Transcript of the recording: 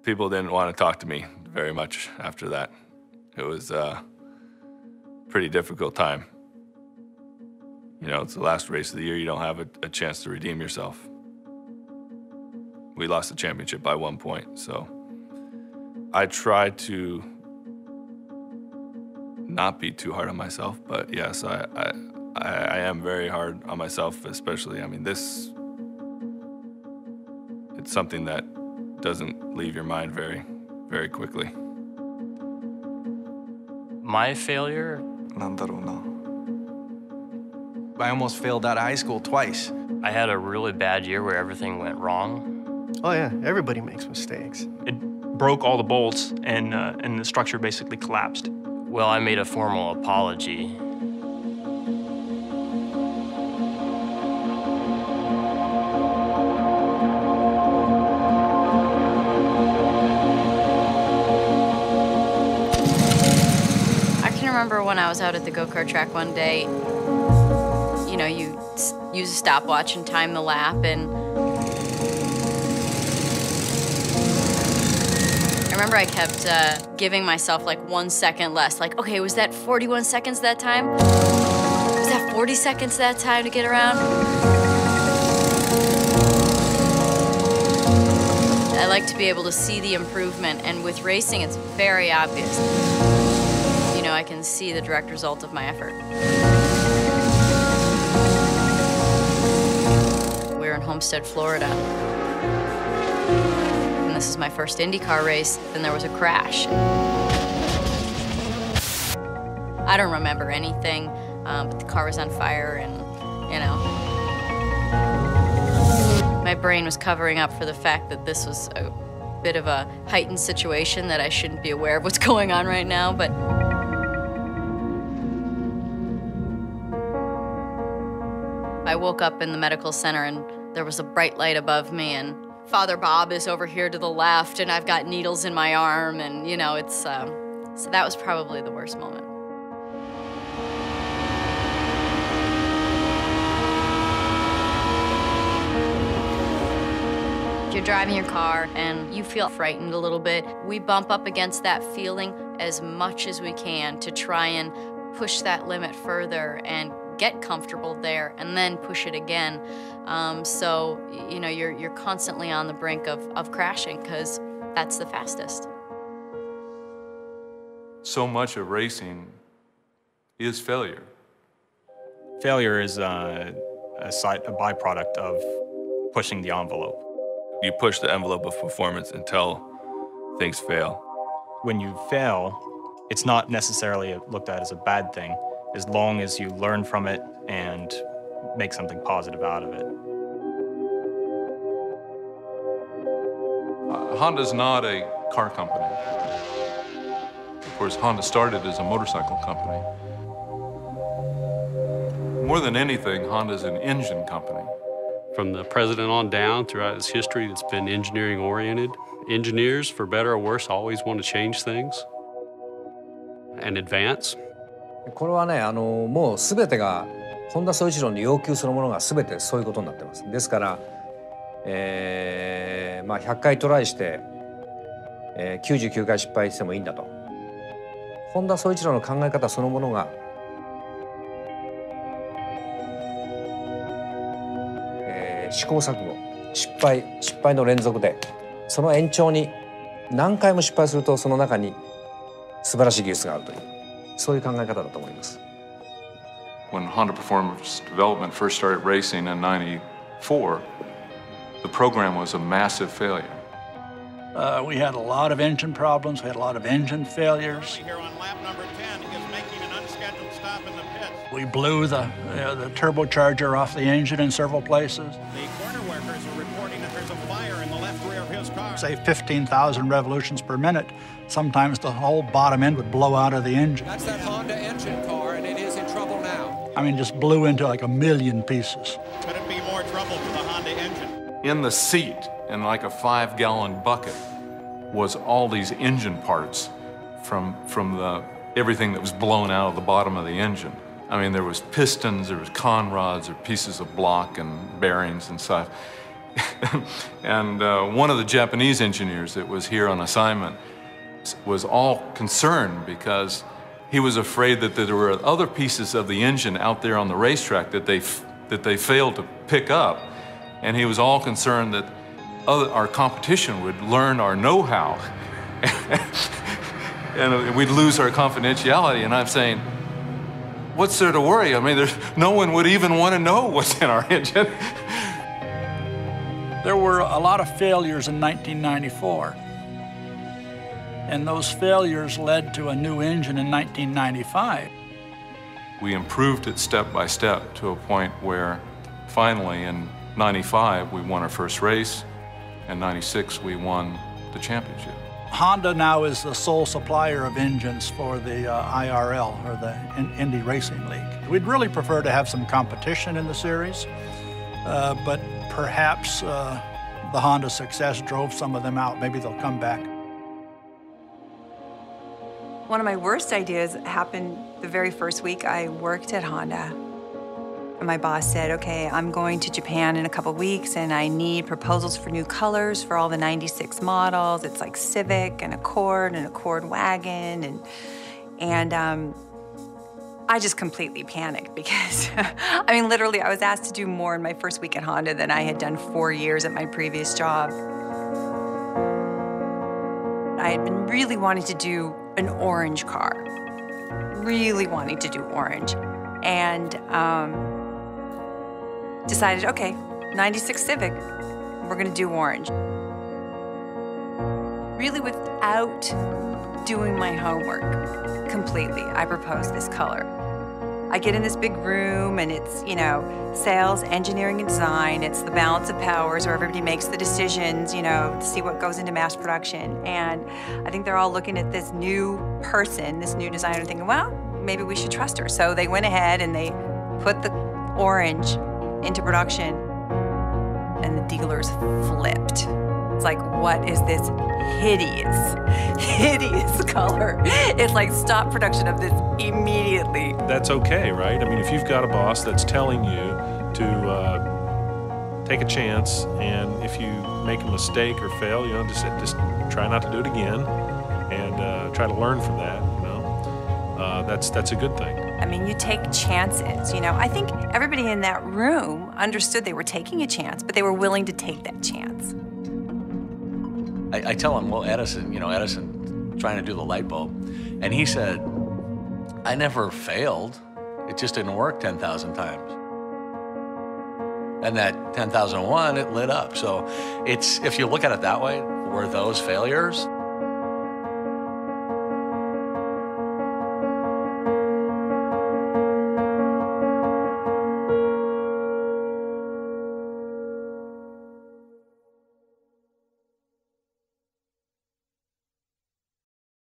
People didn't want to talk to me very much after that. It was a pretty difficult time. You know, it's the last race of the year. You don't have a chance to redeem yourself. We lost the championship by 1 point, so I tried to not be too hard on myself, but yes, I am very hard on myself, especially, I mean, it's something that doesn't leave your mind very, very quickly. My failure? I almost failed out of high school twice. I had a really bad year where everything went wrong. Oh yeah, everybody makes mistakes. It broke all the bolts and the structure basically collapsed. Well, I made a formal apology. I can remember when I was out at the go-kart track one day, you know, you use a stopwatch and time the lap, and I remember I kept giving myself like 1 second less. Like, okay, was that 41 seconds that time? Was that 40 seconds that time to get around? I like to be able to see the improvement, and with racing, it's very obvious. You know, I can see the direct result of my effort. We're in Homestead, Florida. This is my first IndyCar race, then there was a crash. I don't remember anything, but the car was on fire and, you know. My brain was covering up for the fact that this was a bit of a heightened situation, that I shouldn't be aware of what's going on right now, but I woke up in the medical center and there was a bright light above me, and Father Bob is over here to the left, and I've got needles in my arm, and you know, it's, so that was probably the worst moment. You're driving your car and you feel frightened a little bit. We bump up against that feeling as much as we can to try and push that limit further and get comfortable there and then push it again. So, you know, you're constantly on the brink of crashing, because that's the fastest. So much of racing is failure. Failure is a byproduct of pushing the envelope. You push the envelope of performance until things fail. When you fail, it's not necessarily looked at as a bad thing, as long as you learn from it and make something positive out of it. Honda's not a car company. Of course, Honda started as a motorcycle company. More than anything, Honda's an engine company. From the president on down, throughout its history, it's been engineering-oriented. Engineers, for better or worse, always want to change things and advance. これはね、もう全てが本田宗一郎の要求するものが全てそういうことになってます。ですから、まあ100回トライして、99回失敗してもいいんだと。本田宗一郎の考え方そのものが、試行錯誤、失敗の連続で、その延長に何回も失敗するとその中に素晴らしい技術があるという。そういう考え方だと思います。When Honda Performance Development first started racing in '94, the program was a massive failure. We had a lot of engine problems. We had a lot of engine failures. Here on lap number 10 is making an unscheduled stop in the pits. We blew the turbocharger off the engine in several places. The corner workers are reporting that there's a fire in the left rear of his car. Say 15,000 revolutions per minute. Sometimes the whole bottom end would blow out of the engine. That's that Honda engine car, and it is in trouble now. I mean, just blew into like a million pieces. Could it be more trouble for the Honda engine? In the seat, in like a 5-gallon bucket, was all these engine parts from everything that was blown out of the bottom of the engine. I mean, there was pistons, there was conrods, or pieces of block and bearings and stuff. And one of the Japanese engineers that was here on assignment was all concerned because he was afraid that there were other pieces of the engine out there on the racetrack that they failed to pick up. And he was all concerned that our competition would learn our know-how and we'd lose our confidentiality. And I'm saying, what's there to worry? I mean, no one would even want to know what's in our engine. There were a lot of failures in 1994. And those failures led to a new engine in 1995. We improved it step by step to a point where finally in 95 we won our first race, and 96 we won the championship. Honda now is the sole supplier of engines for the IRL, or the Indy Racing League. We'd really prefer to have some competition in the series, but perhaps the Honda success drove some of them out. Maybe they'll come back. One of my worst ideas happened the very first week I worked at Honda. And my boss said, okay, I'm going to Japan in a couple weeks and I need proposals for new colors for all the 96 models. It's like Civic and Accord wagon. And I just completely panicked because, I mean, literally I was asked to do more in my first week at Honda than I had done 4 years at my previous job. I had been really wanting to do an orange car, really wanting to do orange. And decided, okay, 96 Civic, we're gonna do orange. Really without doing my homework completely, I proposed this color. I get in this big room and it's, you know, sales, engineering, and design. It's the balance of powers where everybody makes the decisions, you know, to see what goes into mass production. And I think they're all looking at this new person, this new designer, thinking, well, maybe we should trust her. So they went ahead and they put the orange into production, and the dealers flipped. It's like, what is this hideous, hideous color? It's like, stop production of this immediately. That's okay, right? I mean, if you've got a boss that's telling you to take a chance, and if you make a mistake or fail, you know, just try not to do it again, and try to learn from that. You know, that's a good thing. I mean, you take chances, you know. I think everybody in that room understood they were taking a chance, but they were willing to take that chance. I tell him, well, Edison trying to do the light bulb, and he said, I never failed. It just didn't work 10,000 times. And that 10,001, it lit up. So it's, if you look at it that way, were those failures?